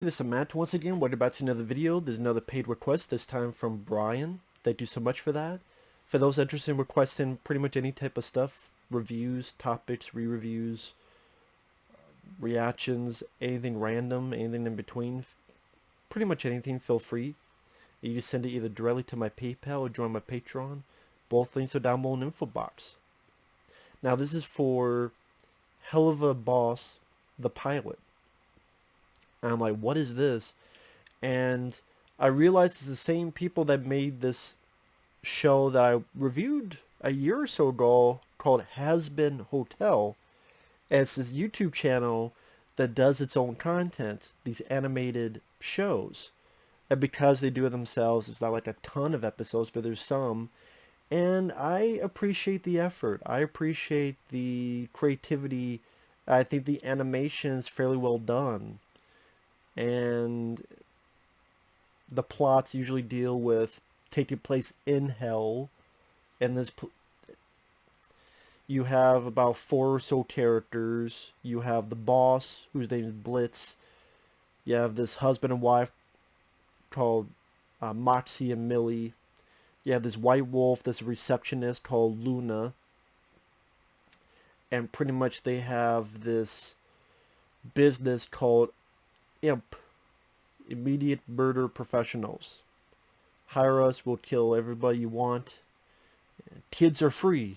This is Matt once again. Welcome back to another video. There's another paid request, this time from Brian. Thank you so much for that. For those interested in requesting pretty much any type of stuff, reviews, topics, re-reviews, reactions, anything random, anything in between, pretty much anything, feel free. You can send it either directly to my PayPal or join my Patreon. Both links are down below in the info box. Now this is for Helluva Boss, the pilot. And I'm like, what is this? And I realized it's the same people that made this show that I reviewed a year or so ago called Has Been Hotel. And it's this YouTube channel that does its own content, these animated shows. And because they do it themselves, it's not like a ton of episodes, but there's some. And I appreciate the effort. I appreciate the creativity. I think the animation is fairly well done. And the plots usually deal with taking place in hell. And you have about 4 or so characters. You have the boss, whose name is Blitz. You have this husband and wife called Moxie and Millie. You have this white wolf, this receptionist called Luna. And pretty much they have this business called Imp, Immediate Murder Professionals. Hire us, we'll kill everybody you want. Kids are free.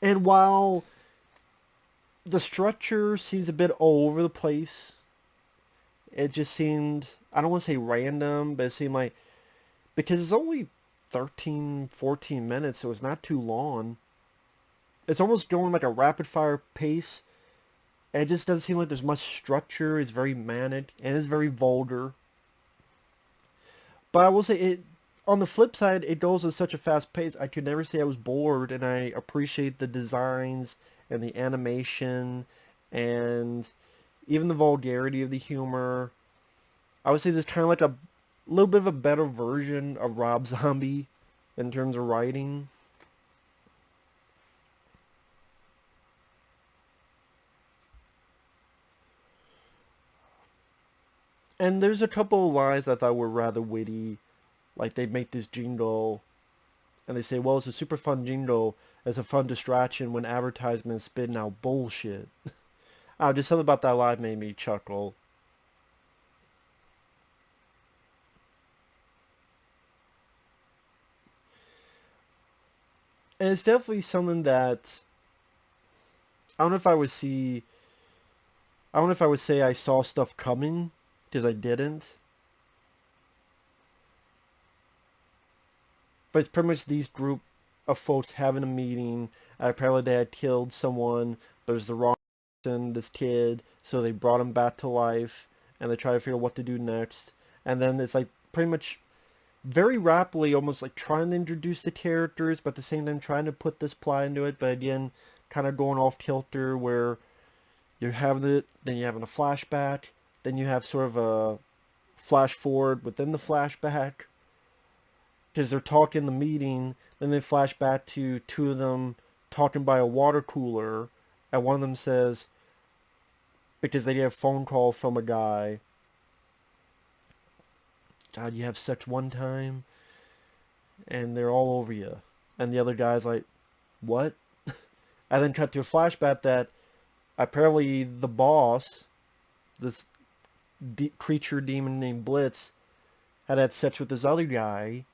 And while the structure seems a bit all over the place, it just seemed, I don't want to say random, but it seemed like, because it's only 13, 14 minutes, so it's not too long. It's almost going like a rapid fire pace. And it just doesn't seem like there's much structure. It's very manic and it's very vulgar. But I will say it, on the flip side, it goes at such a fast pace. I could never say I was bored, and I appreciate the designs and the animation and even the vulgarity of the humor. I would say there's kind of like a little bit of a better version of Rob Zombie in terms of writing. And there's a couple of lines I thought were rather witty. Like they make this jingle and they say, well, it's a super fun jingle. It's a fun distraction when advertisements spitting out bullshit. Just something about that line made me chuckle. And it's definitely something that I don't know if I would see. I don't know if I would say I saw stuff coming because I didn't. But it's pretty much these group of folks having a meeting. Apparently they had killed someone, but it was the wrong person, this kid. So they brought him back to life, and they try to figure out what to do next. And then it's like pretty much very rapidly, almost like trying to introduce the characters, but at the same time trying to put this plot into it. But again, kind of going off kilter where you have then you have a flashback, then you have sort of a flash forward within the flashback because they're talking in the meeting. Then they flash back to two of them talking by a water cooler, and one of them says, because they get a phone call from a guy, God, you have sex one time, and they're all over you. And the other guy's like, what? And then cut to a flashback that apparently the boss, this creature demon named Blitz, had sex with this other guy.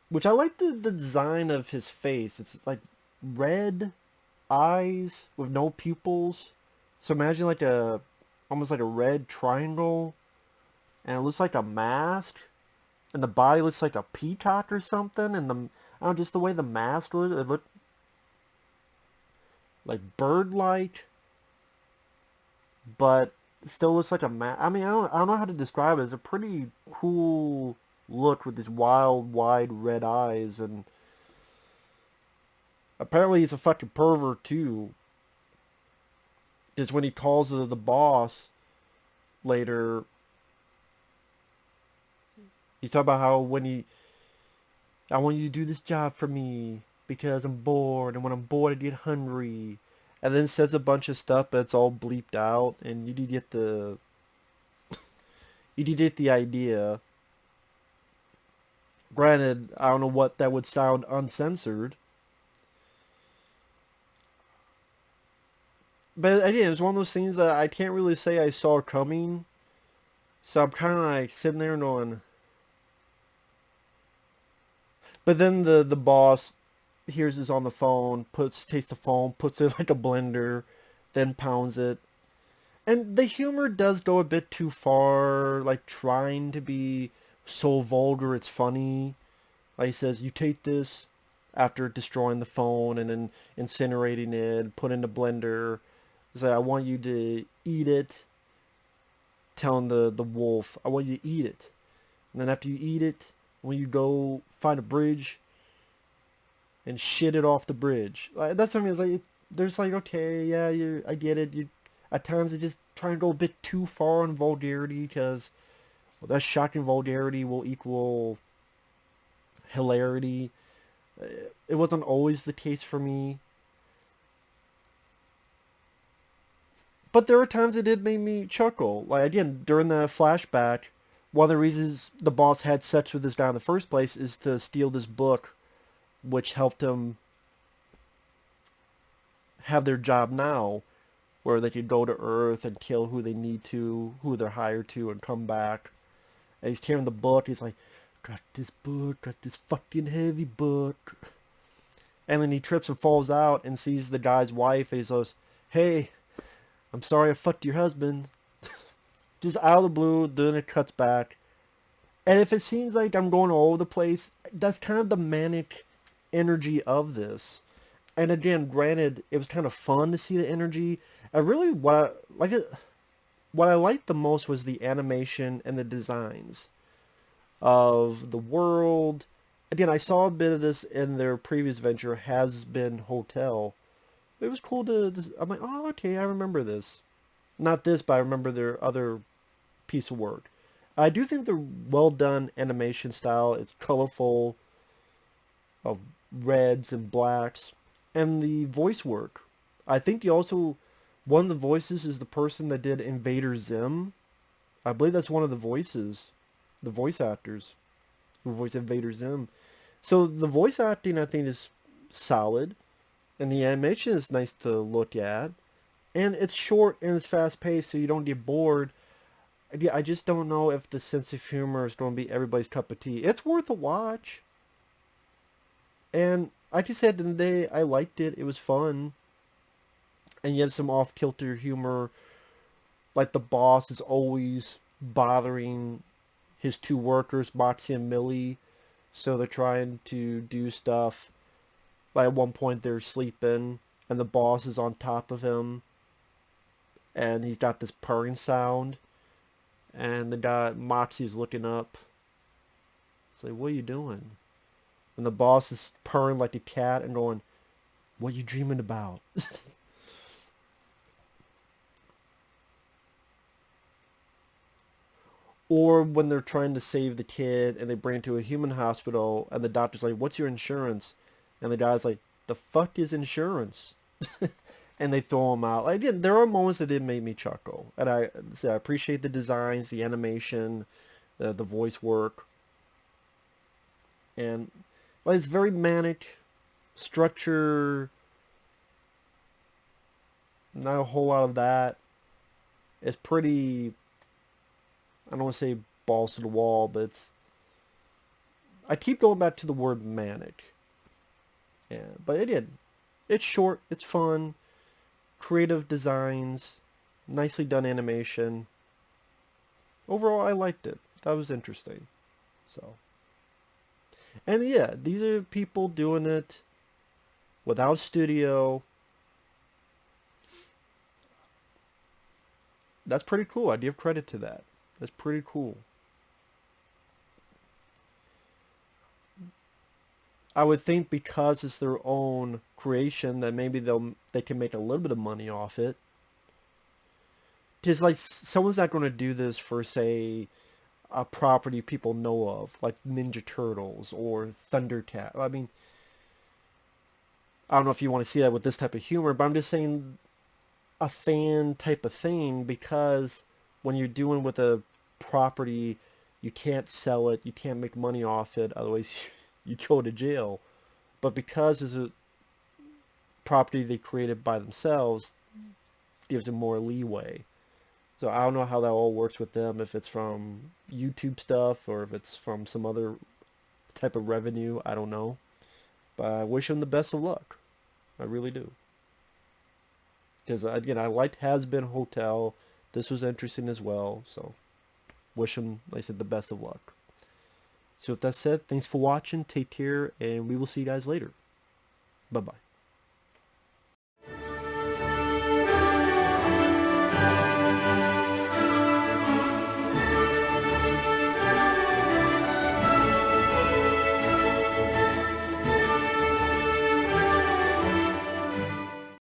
Which I like the design of his face. It's like red eyes with no pupils. So imagine like almost like a red triangle. And it looks like a mask. And the body looks like a peacock or something. And I don't know, just the way the mask looked, it looked like bird-like. But it still looks like a mask. I mean, I don't know how to describe it. It's a pretty cool look with these wild, wide red eyes, and apparently he's a fucking pervert too. Because when he calls the boss later, he's talking about how I want you to do this job for me because I'm bored, and when I'm bored I get hungry, and then says a bunch of stuff, but it's all bleeped out, and you do get the idea. Granted, I don't know what that would sound uncensored, but again, it was one of those things that I can't really say I saw coming. So I'm kind of like sitting there going, but then the boss hears this on the phone, takes the phone, puts it like a blender, then pounds it. And the humor does go a bit too far, like trying to be so vulgar it's funny. Like he says, you take this after destroying the phone and then incinerating it, put it in the blender. He's like, I want you to eat it. Telling the wolf, I want you to eat it. And then after you eat it, when you go find a bridge and shit it off the bridge. Like, that's what I mean. It's like, there's like, okay, yeah, I get it. At times, they just try and go a bit too far in vulgarity because that shocking vulgarity will equal hilarity. It wasn't always the case for me. But there are times it did make me chuckle. Like, again, during the flashback, one of the reasons the boss had sex with this guy in the first place is to steal this book, which helped him have their job now, where they could go to Earth and kill who they need to, who they're hired to, and come back. And he's carrying the book. He's like, got this fucking heavy book. And then he trips and falls out and sees the guy's wife. And he goes, hey, I'm sorry I fucked your husband. Just out of the blue, then it cuts back. And if it seems like I'm going all over the place, that's kind of the manic energy of this. And again, granted, it was kind of fun to see the energy. I really what I liked the most was the animation and the designs of the world. Again, I saw a bit of this in their previous venture, Has Been Hotel. It was cool I'm like, oh, okay, I remember this. Not this, but I remember their other piece of work. I do think the well done animation style. It's colorful, of reds and blacks, and the voice work. I think one of the voices is the person that did Invader Zim. I believe that's one of the voices, the voice actors who voiced Invader Zim. So the voice acting, I think, is solid, and the animation is nice to look at, and it's short and it's fast paced, so you don't get bored. I just don't know if the sense of humor is going to be everybody's cup of tea. It's worth a watch. And like I said, at the end of the day, I liked it. It was fun. And yet some off-kilter humor. Like the boss is always bothering his two workers, Moxie and Millie. So they're trying to do stuff. Like at one point they're sleeping and the boss is on top of him. And he's got this purring sound. And the guy, Moxie's looking up. It's like, what are you doing? And the boss is purring like a cat and going, what are you dreaming about? Or when they're trying to save the kid and they bring it to a human hospital and the doctor's like, what's your insurance? And the guy's like, the fuck is insurance? And they throw him out. Like, again, there are moments that did make me chuckle. And I appreciate the designs, the animation, the voice work. And like, it's very manic. Structure, not a whole lot of that. It's pretty, I don't want to say balls to the wall, but I keep going back to the word manic. Yeah, but it's short, it's fun, creative designs, nicely done animation. Overall, I liked it. That was interesting. So, and yeah, these are people doing it without studio. That's pretty cool. I give credit to that. That's pretty cool. I would think because it's their own creation that maybe they can make a little bit of money off it. Because like someone's not going to do this for, say, a property people know of, like Ninja Turtles or Thundercat. I mean, I don't know if you want to see that with this type of humor, but I'm just saying a fan type of thing, because when you're doing with a property, you can't sell it, you can't make money off it, otherwise you go to jail. But because it's a property they created by themselves, gives them more leeway. So I don't know how that all works with them, if it's from YouTube stuff or if it's from some other type of revenue, I don't know. But I wish them the best of luck. I really do. Because again, I liked Has Been Hotel. This was interesting as well. So wish them, like I said, the best of luck. So with that said, thanks for watching. Take care, and we will see you guys later. Bye-bye.